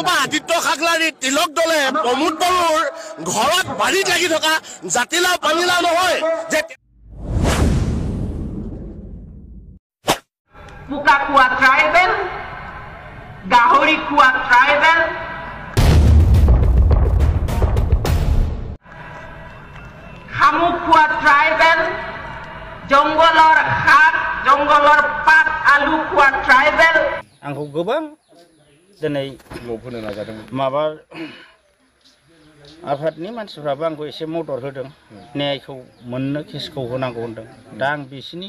বা আদিত্য খাগলাৰী তিলক দলে প্ৰমোদ বড়োৰ ঘৰত বাৰীত লাগি থকা জাতিলাও পানীলাও নহয় যে Puka kuat tribal, Gahori kuat tribal, Hamuk kuat tribal, Jonggolor hak, Jonggolor pat alu kuat tribal. Angku gobang, denai mabar आफादनि मानसिफ्राबो आंखौ एसे मदद होदों न्यायखौ मोननो केसखौ होनांगौ होनदों दा आं बिसिनि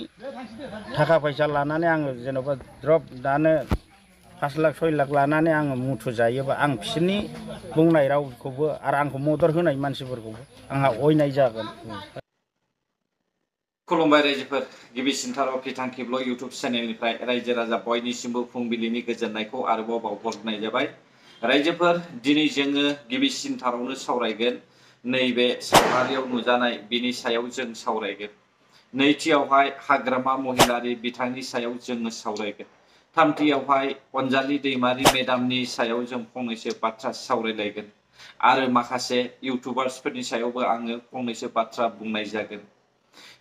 थाखा फैसा लानानै आङो जेनेबा द्रप दानो 5 लाख 6 लाख लानानै आङो मुथु जायोबा आं बिसिनि बुंनाय रावखौबो आरो आंखौ मदद होनाय मानसिफोरखौबो आंहा अयनाय जागोन। खुलुमबाय रायजोफोर गिबिसिनथाराव फिथांखि ब्लग इउटुब चेनेलनिफ्राय रायजो राजा बयनिसिमबो फुंबिलिनि गोजोननायखौ आरोबाव बावहरनाय जाबाय। रायजोफोर दिनै जोङो गिबिसिनथारावनो सावरायगोन नैबे सावगारियाव नुजानाय बिनि सायाव जों सावरायगोन। नैथियावहाय हाग्रामा महिलारि बिथांनि सायाव जोङो सावरायगोन। थामथियावहाय अनजालि दैमारि मेडामनि सायाव जों फंनैसो बाथ्रा सावरायलायगोन आरो माखासे इउटुबार्सफोरनि सायावबो आङो फंनैसो बाथ्रा बुंनाय जागोन।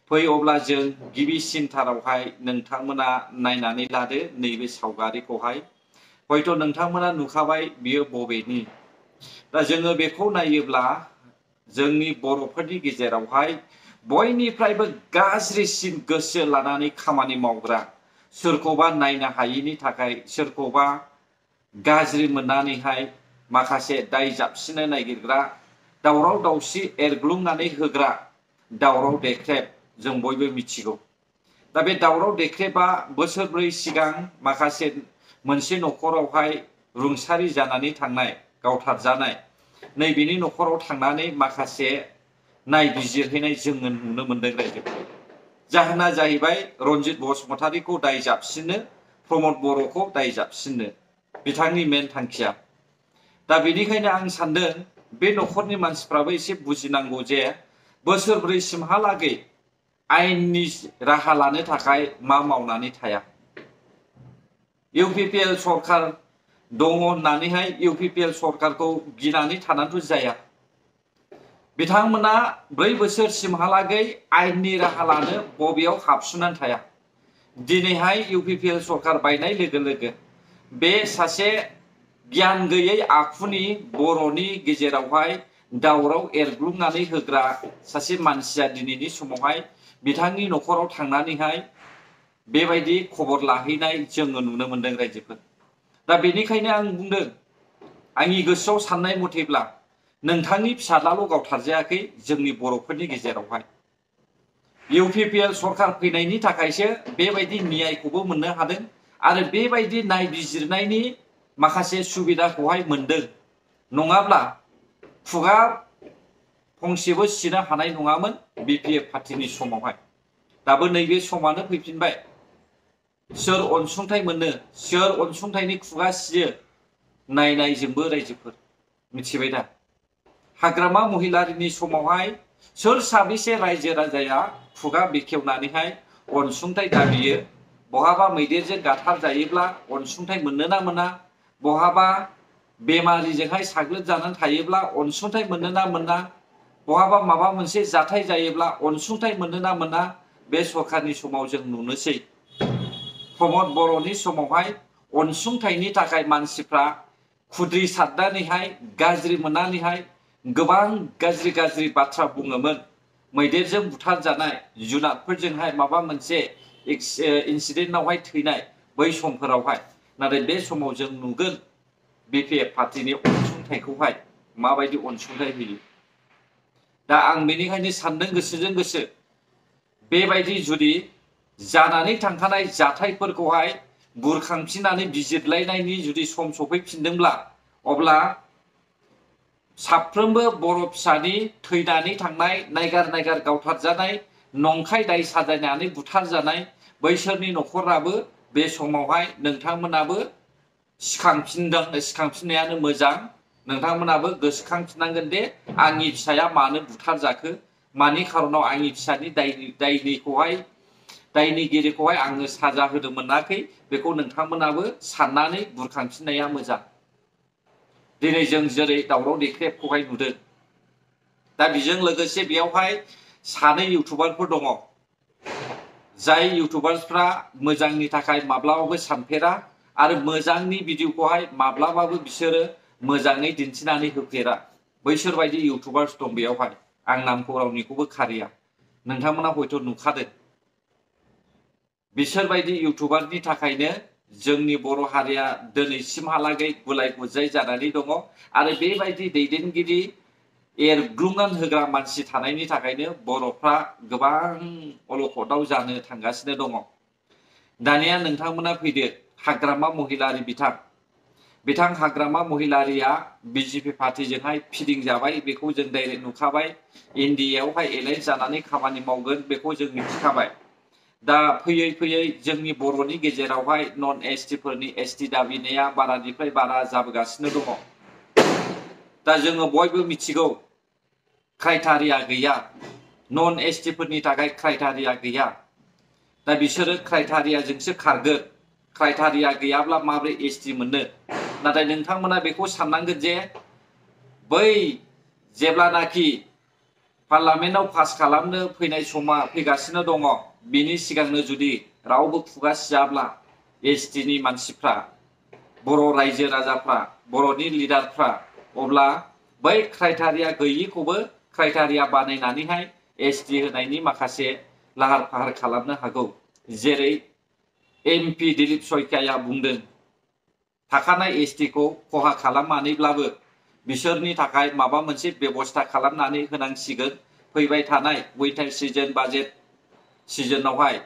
फै अब्ला जों गिबिसिनथारावहाय नोंथांमोना नायनानै लादो नैबे सावगारिखौहाय हयथ' नोंथांमोना नुखाबाय बियो बबेनि दा जोङो बेखौ नायोब्ला जोंनि बर'फोरनि गेजेरावहाय बयनिफ्रायबो गाज्रिसिन गोसो लानानै खामानि मावग्रा सोरखौबा नायनो हायिनि थाखाय सोरखौबा गाज्रि मोननानैहाय माखासे दाय जाबसिनो नागिरग्रा दावराव दावसि एरग्लुंनानै होग्रा दावराव देख्रेब जों बयबो मिथिगौ। दा बे दावराव देख्रेबा बोसोरब्रै सिगां माखासे मोनसे न'खरावहाय रुंसारि जानानै थांनाय गावथारजानाय नैबेनि न'खराव थांनानै माखासे नायबिजिरहैनाय जोङो नुनो मोनदों रायजोफोर। जाहोना जाहैबाय रन्जित बसुमतारीखौ दाय जाबसिननो प्रमोद बर'खौ दाय जाबसिननो बिथांनि मेन थांखिया। दा बेनिखायनो आं सानदों बे न'खरनि मानसिफ्राबो एसे बुजिनांगौ जे बोसोरब्रैसिमहालागै आयेननि राहा लानो थाखाय मा मावनानै थाया। इउपिपिएल सरकार दङ होननानैहाय इउपिपिएल सरकारखौ गिनानै थानानैथ' जाया। बिथांमोना 4 बोसोरसिमहालागै आयेननि राहा लानो बबेयाव हाबसुनानै थाया। दिनैहाय इउपिपिएल सरकार बायनाय लोगो लोगो बे सासे गियान गैयै आखुनि बर'नि गेजेरावहाय दावराव एरग्लुंनानै होग्रा सासे मानसिया दिनैनि समावहाय बिथांनि न'खराव थांनानैहाय बेबायदि खबर लाहैनाय जोङो नुनो मोनदों रायजोफोर। दा बेनिखायनो आं बुंदों आंनि गोसोआव साननाय मथेब्ला नोंथांनि फिसाज्लाल' गावथारजायाखै जोंनि बर'फोरनि गेजेरावहाय इउपिपिएल सरकार फैनायनि थाखायसो बेबायदि न्यायखौबो मोननो हादों आरो बेबायदि नायबिजिरनायनि माखासे सुबिदाखौहाय मोनदों। नङाब्ला खुगा फंसेबो सिनो हानाय नङामोन बिपिएफ पार्टिनि समावहाय। दाबो नैबे समानो फैफिनबाय। सोर अनसुंथाइ मोनो सोर अनसुंथाइनि खुगा सियो नायनायजोंबो रायजोफोर मिथिबाय दा। हाग्रामा महिलारिनि समावहाय सोर साबेसे रायजो राजाया खुगा बेखेवनानैहाय अनसुंथाइ दाबियो। बहाबा मैदेरजों गाथार जायोब्ला अनसुंथाइ मोनो ना मोना, बहाबा बेमारिजोंहाय साग्लोबजानानै थायोब्ला अनसुंथाइ मोनो ना मोना, बहाबा माबा मोनसे जाथाय जायोब्ला अनसुंथाइ मोनो ना मोना बे सरकारनि समाव जों नुनोसै। प्रमोद बर'नि समावहाय अनसुंथाइनि थाखाय मानसिफ्रा खुद्रि सारनानैहाय गाज्रि मोननानैहाय गोबां गाज्रि गाज्रि बाथ्रा बुङोमोन। मैदेरजों बुथारजानाय जुनादफोरजोंहाय माबा मोनसे इन्सिडेन्टआवहाय थैनाय बै समफोरावहाय नाथाय बे समाव जों नुगोन बिपिएफ पार्टिनि अनसुंथाइखौहाय माबायदि अनसुंथाइ होयो। दा आं बेनिखायनो सानदों गोसोजों गोसो बेबायदि जुदि जानानै थांखानाय जाथायफोरखौहाय बुरखांफिननानै बिजिरलायनायनि जुदि सम सफैफिनदोंब्ला अब्ला साफ्रोमबो बर' फिसानि थैनानै थांनाय नायगार नायगार गावथारजानाय नंखाय दाय साजायनानै बुथारजानाय बैसोरनि न'खराबो बे समावहाय नोंथांमोनाबो सिखांफिननायानो मोजां। नोंथांमोनाबो गोसोखांफिननांगोन दे आंनि फिसाया मानो बुथारजाखो, मानि खारनाव आंनि फिसानि दायनिगिरिखौहाय आङो साजा होनो मोनाखै बेखौ नोंथांमोनाबो साननानै बुरखांफिननाया मोजां। दिनै जों जेरै दावराव देख्रेबखौहाय नुदों दा बेजों लोगोसे बेयावहाय सानै इउटुबारफोर दङ जाय इउटुबारफ्रा मोजांनि थाखाय माब्लाबाबो सानफेरा आरो मोजांनि भिडिअखौहाय माब्लाबाबो बिसोरो मोजाङै दिन्थिनानै होफेरा बैसोर बायदि इउटुबार्स दं बेयावहाय आं नामखौ रावनिखौबो खारिया नोंथांमोना हयथ' नुखादों बिसोर बायदि इउटुबारनि थाखायनो जोंनि बर' हारिया दिनैसिमहालागै गुलाय गुजाय जानानै दङ आरो बेबायदि दैदेनगिरि एरग्लुंनानै होग्रा मानसि थानायनि थाखायनो बर'फ्रा गोबां अलखदाव जानो थांगासिनो दङ दानिया नोंथांमोना फैदो हाग्रामा महिलारि बिथां हाग्रामा महिलारिया बिजेपि पार्टिजोंहाय फिदिंजाबाय बेखौ जों डाइरेक्ट नुखाबाय इन्डियायावहाय एलायन्स जानानै खामानि मावगोन बेखौ जों मिथिखाबाय दा फैयै फैयै जोंनि बर'नि गेजेरावहाय नन एसटिफोरनि एसटि दाबिनाया बारानिफ्राय बारा जाबोगासिनो दङ दा जोङो बयबो मिथिगौ क्राइटेरिया गैया नन एसटिफोरनि थाखाय क्राइटेरिया गैया दा बिसोरो क्राइटेरियाजोंसो खारगोन क्राइटेरिया गैयाब्ला माबोरै एसटि मोननो नाथाय नोंथांमोना बेखौ साननांगोन जे बै जेब्लानाखि पार्लामेन्टआव पास खालामनो फैनाय समा फैगासिनो दङ बिनि सिगांनो जुदि रावबो खुगा सियाब्ला एसटिनि मानसिफ्रा बर' रायजो राजाफ्रा बर'नि लिडारफ्रा अब्ला बै क्राइटेरिया गैयिखौबो क्राइटेरिया बानायनानैहाय एसटि होनायनि माखासे लाहार फाहार खालामनो हागौ जेरै एमपि दिलीप सयकाया बुंदों थाखानाय एसटिखौ खहा खालामनानैब्लाबो बिसोरनि थाखाय माबा मोनसे बेबस्था खालामनानै होनांसिगोन फैबाय थानाय विन्टार सिजन बाजेट सिजनावहाय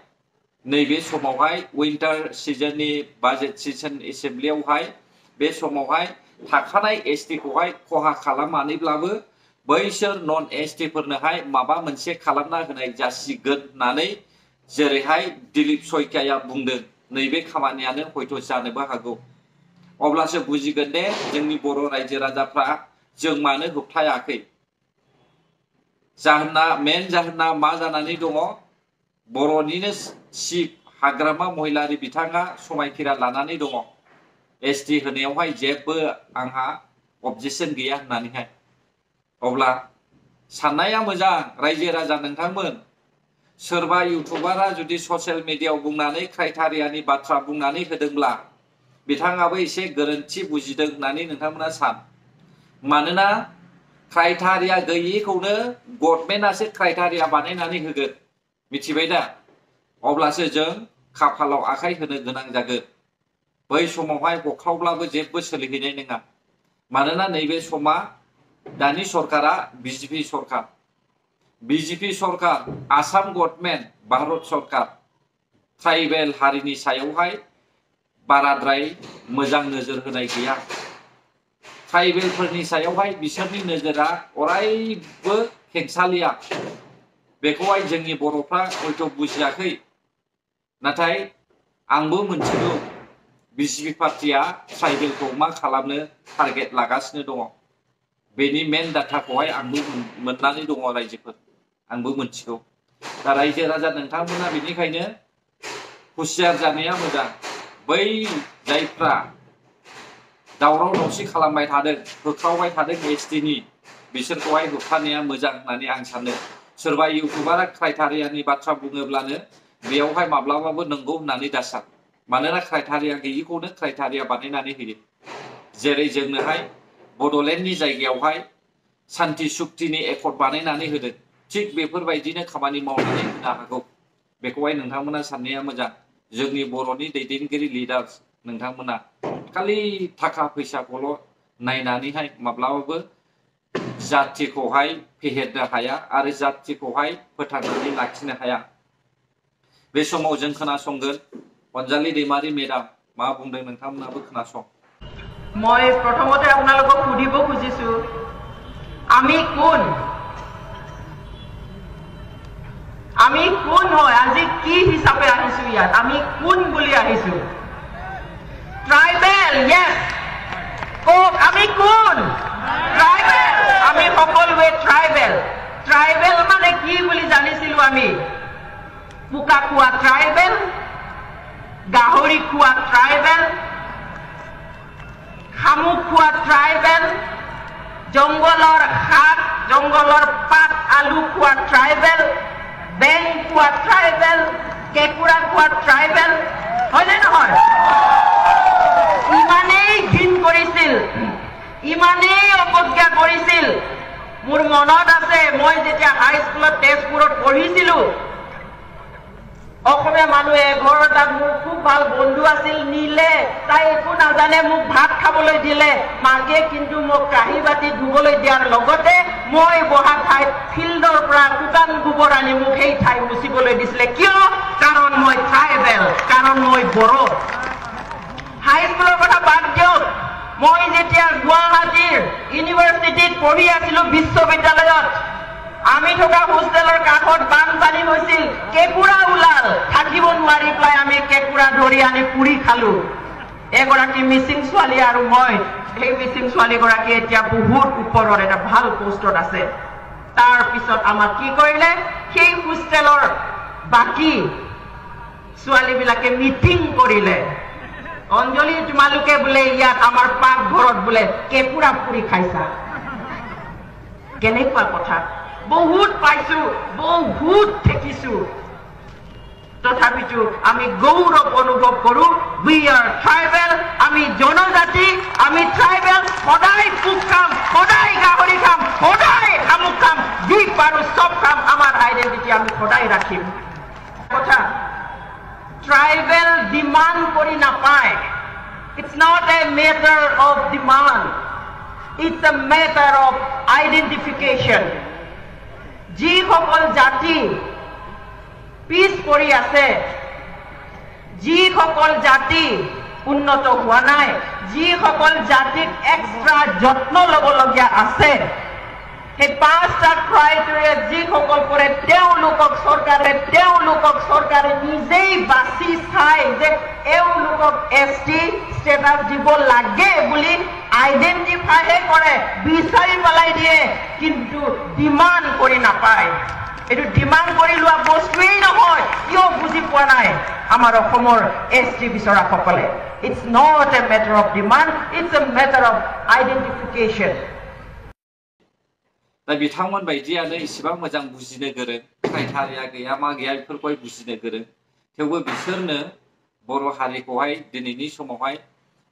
नैबे समावहाय विन्टार सिजननि बाजेट सिजन एसेम्ब्लियावहाय बे समावहाय थाखानाय एसटिखौहाय खहा खालामनानैब्लाबो बैसोर नन एसटिफोरनोहाय माबा मोनसे खालामना होनाय जासिगोन होननानै जेरैहाय दिलीप सयकाया बुंदों नैबे खामानियानो हयथ' जानोबो हागौ अब्लासो बुजिगोन दे जोंनि बर' रायजो राजाफ्रा जों मानो होबथायाखै मेन जाहोना मा जानानै दङ बर'निनो चिफ हाग्रामा महिलारि बिथाङा समायखिरा लानानै दङ एसटि होनायावहाय जेबो आंहा अबजेक्सन गैया होननानैहाय अब्ला साननाया मोजां रायजो राजा नोंथांमोन सोरबा इउटुबारा जुदि ससियेल मिडियायाव बुंनानै क्राइटेरियानि बाथ्रा बुंनानै होदोंब्ला बिथाङाबो एसे गोरोन्थि बुजिदों होननानै नोंथांमोना सान मानोना क्राइटेरिया गैयिखौनो गभर्नमेन्टआसो क्राइटेरिया बानायनानै होगोन मिथिबाय दा अब्लासो जों खाफालाव आखाइ होनो गोनां जागोन बै समावहाय हख्रावब्लाबो जेबो सोलिहैनाय नङा मानोना नैबे समा दानि सरकारा बिजेपि सरकार आसाम गभर्नमेन्ट भारत सरकार ट्राइबेल हारिनि सायावहाय बाराद्राय मोजां नोजोर होनाय गैया ट्राइबेलफोरनि सायावहाय बिसोरनि नोजोरा अरायबो खेंसालिया बेखौहाय जोंनि बर'फ्रा हयथ' बुजियाखै नाथाय आंबो मोनथिगौ बिजेपि पार्टिया ट्राइबेलखौ मा खालामनो टारगेट लागासिनो दङ बेनि मेन डाटाखौहाय आंबो मोननानै दङ रायजोफोर आंबो मोनथिगौ दा रायजो राजा नोंथांमोना बेनिखायनो हुसियार जानाया मोजां बै जायफ्रा दावराव दावसि खालामबाय थादों होख्रावबाय थादों एसटिनि बिसोरखौहाय होबथानाया मोजां होननानै आं सानो सोरबा इउटुबारा क्राइटेरियानि बाथ्रा बुङोब्लानो बेयावहाय माब्लाबाबो नंगौ होननानै दासान मानोना क्राइटेरिया गैयिखौनो क्राइटेरिया बानायनानै होयो जेरै जोंनोहाय बड'लेण्डनि जायगायावहाय सान्ति सुक्तिनि एकर्ड बानायनानै होदों थिग बेफोरबायदिनो खामानि मावनानै होनो हागौ बेखौहाय नोंथांमोना साननाया मोजां जोंनि बर'नि दैदेनगिरि लिडार्स नोंथांमोना खालि थाखा फैसाखौल' नायनानैहाय माब्लाबाबो जाथिखौहाय फेहेरनो हाया आरो जाथिखौहाय फोथांनानै लाखिनो हाया बे समाव जों खोनासंगोन अनजालि दैमारी मेडाम मा बुंदों नोंथांमोनाबो खोनासं মই প্ৰথমতে আপোনালোকক সুধিব খুজিছো আমি কোন হয় আজি কি হিচাপে আহিছো ইয়াত আমি কোন বুলি আহিছো ট্ৰাইবেল ইয়েস কক আমি কোন ট্ৰাইবেল আমি সকলোৱে ট্ৰাইবেল মানে কি বুলি জানিছিলো আমি পোকা খোৱা ট্ৰাইবেল গাহৰি খোৱা ট্ৰাইবেল শামুক খোৱা ট্ৰাইবেল জংগলৰ শাক জংগলৰ পাত আলু খোৱা ট্ৰাইবেল বেং খোৱা ট্ৰাইবেল কেঁকুৰা খোৱা ট্ৰাইবেল হয়নে নহয় ইমানেই ঘিণ কৰিছিল ইমানেই অৱজ্ঞা কৰিছিল মোৰ মনত আছে মই যেতিয়া হাই স্কুলত তেজপুৰত পঢ়িছিলো অসমীয়া মানুহ এঘৰত মোৰ খুব ভাল বন্ধু আছিল নীলে তাই একো নাজানে মোক ভাত খাবলৈ দিলে মাকে কিন্তু মোক কাঁহী বাতি ধুবলৈ দিয়াৰ লগতে মই বহা ঠাইত ফিল্ডৰ পৰা শুকান গোবৰ আনি মোক সেই ঠাই মুচিবলৈ দিছিলে কিয় কাৰণ মই ট্ৰাইবেল কাৰণ মই বড়ো হাই স্কুলৰ কথা বাদ দিয়ক মই যেতিয়া গুৱাহাটীৰ ইউনিভাৰ্চিটিত পঢ়ি আছিলো বিশ্ববিদ্যালয়ত আমি থকা হোষ্টেলৰ কাষত বানপানী হৈছিল কেঁকুৰা ওলাল থাকিব নোৱাৰি পেলাই আমি কেঁকুৰা ধৰি আনি পুৰি খালো এগৰাকী মিচিং ছোৱালী আৰু মই সেই মিচিং ছোৱালীগৰাকী এতিয়া বহুত ওপৰত এটা ভাল পোষ্টত আছে তাৰ পিছত আমাক কি কৰিলে সেই হোষ্টেলৰ বাকী ছোৱালীবিলাকে মিটিং কৰিলে অঞ্জলি তোমালোকে বোলে ইয়াত আমাৰ পাকঘৰত বোলে কেঁকুৰা পুৰি খাইছা কেনেকুৱা কথা বহুত পাইছো বহুত দেখিছো তথাপিতো আমি গৌৰৱ অনুভৱ কৰো উই আৰ ট্ৰাইবেল আমি জনজাতি আমি ট্ৰাইবেল সদায় পোক খাম সদায় গাহৰি খাম সদায় শামুক খাম যি পাৰো চব খাম আমাৰ আইডেণ্টিটি আমি সদায় ৰাখিম কথা ট্ৰাইবেল ডিমাণ্ড কৰি নাপায় its not a matter of demand it's a matter of identification যিসকল জাতি পিছ পৰি আছে যিসকল জাতি উন্নত হোৱা নাই যিসকল জাতিক এক্সট্ৰা যত্ন ল'বলগীয়া আছে সেই পাঁচটা ক্ৰাইটেৰিয়া যিসকল কৰে তেওঁলোকক চৰকাৰে নিজেই বাছি চাই যে এওঁলোকক ST ষ্টেটাছ দিব লাগে বুলি আইডেণ্টিফাইহে কৰে বিচাৰি পেলাই দিয়ে কিন্তু ডিমাণ্ড কৰি নাপায় এইটো ডিমাণ্ড কৰি লোৱা বস্তুৱেই নহয় কিয় বুজি পোৱা নাই আমাৰ অসমৰ ST বিচৰাসকলে it's not a matter of demand it's a matter of identification दा बिथांमोन बायदियानो इसेबां मोजां बुजिनो गोरों क्राइटेरिया गैया मा गैया बेफोरखौहाय बुजिनो गोरों थेवबो बिसोरनो बर' हारिखौहाय दिनैनि समावहाय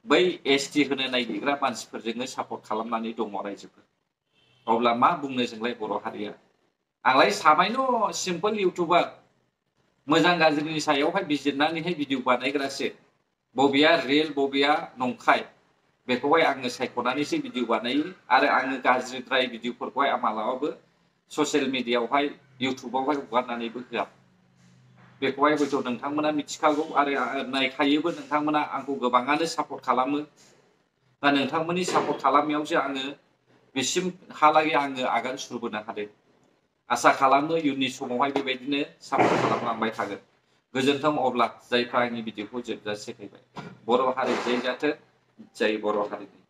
बै ST होनो नागिरग्रा मानसिफोरजोंनो सापर्ट खालामनानै दङ रायजोफोर अब्ला मा बुंनो जोंलाय बर' हारिया आंलाय साबायल' सिम्पोल इउटुबार मोजां गाज्रिनि सायावहाय बिजिरनानैहाय भिडिअ बानायग्रासो बबेया रियेल बबेया नंखाय बेखौहाय आङो सायख'नानैसो भिडिअ बानायो आरो आङो गाज्रिद्राय भिडिअफोरखौहाय मालाबाबो ससियेल मिडियायावहाय इउटुबावहाय हगारनानैबो होआ बेखौहाय हयथ' नोंथांमोना मिथिखागौ आरो नायखायोबो नोंथांमोना आंखौ गोबाङानो सापर्ट खालामो दा नोंथांमोननि सापर्ट खालामनायावसो आङो बेसिमहालागै आङो आगान सुरबोनो हादों आसा खालामो इयुननि समावहाय बेबायदिनो सापर्ट खालामलांबाय थागोन गोजोन्थों अब्ला जायफ्रा आंनि भिडिअखौ जोबजासे फैबाय बर' हारि जै जाथों जय बर' हारिनि